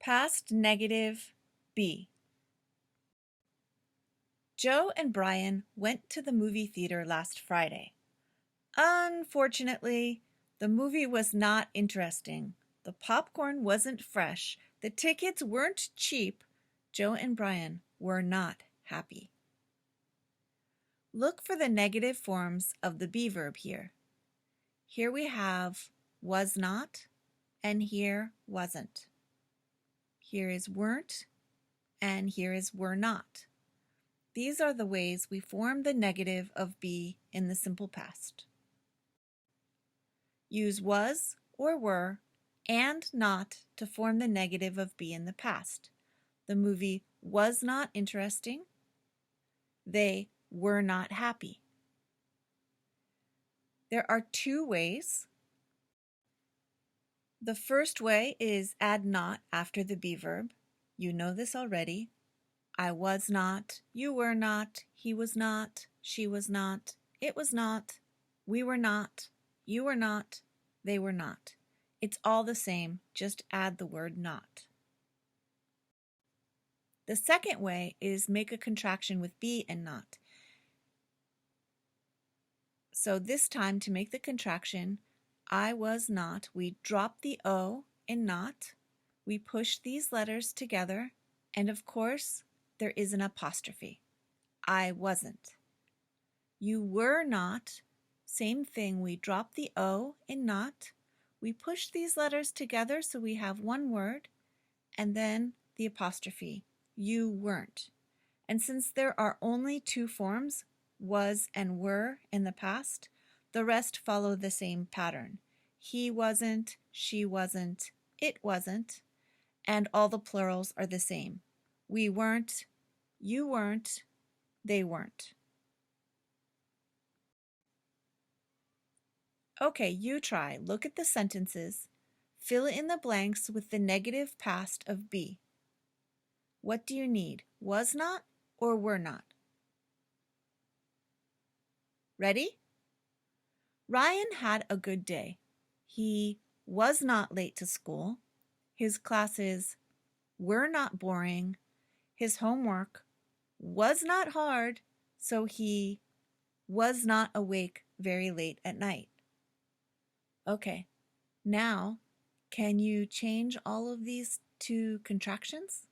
Past negative be. Joe and Brian went to the movie theater last Friday. Unfortunately, the movie was not interesting. The popcorn wasn't fresh. The tickets weren't cheap. Joe and Brian were not happy. Look for the negative forms of the be verb here. Here we have was not, and here wasn't. Here is weren't, and here is were not. These are the ways we form the negative of be in the simple past. Use was or were and not to form the negative of be in the past. The movie was not interesting. They were not happy. There are two ways. The first way is add not after the be verb. You know this already. I was not, you were not, he was not, she was not, it was not, we were not, you were not, they were not. It's all the same, just add the word not. The second way is make a contraction with be and not. So this time to make the contraction, I was not, we drop the O in not, we push these letters together, and of course, there is an apostrophe. I wasn't. You were not. Same thing. We drop the O in not. We push these letters together so we have one word, and then the apostrophe. You weren't. And since there are only two forms, was and were in the past, the rest follow the same pattern. He wasn't, she wasn't, it wasn't, and all the plurals are the same. We weren't, you weren't, they weren't. Okay, you try. Look at the sentences. Fill in the blanks with the negative past of be. What do you need? Was not or were not? Ready? Ryan had a good day. He was not late to school. His classes were not boring. His homework was not hard, so he was not awake very late at night. Okay, now can you change all of these to contractions?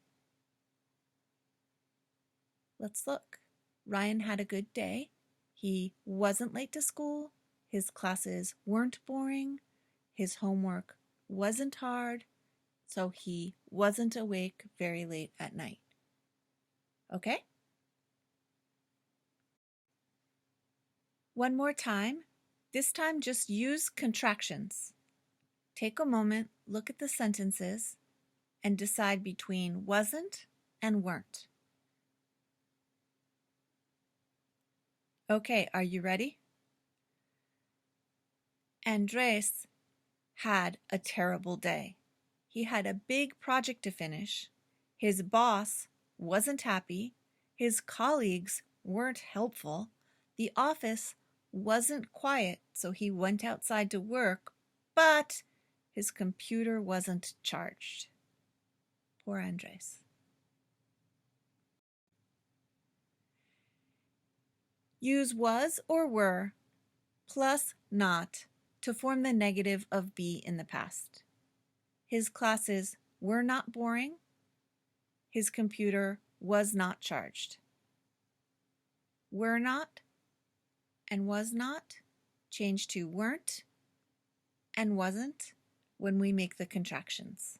Let's look. Ryan had a good day. He wasn't late to school. His classes weren't boring. His homework wasn't hard, so he wasn't awake very late at night. Okay? One more time. This time just use contractions. Take a moment, look at the sentences, and decide between wasn't and weren't. Okay, are you ready? Andres had a terrible day. He had a big project to finish. His boss wasn't happy. His colleagues weren't helpful. The office wasn't quiet, so he went outside to work, but his computer wasn't charged. Poor Andres. Use was or were plus not to form the negative of be in the past. His classes were not boring. His computer was not charged. Were not and was not change to weren't and wasn't when we make the contractions.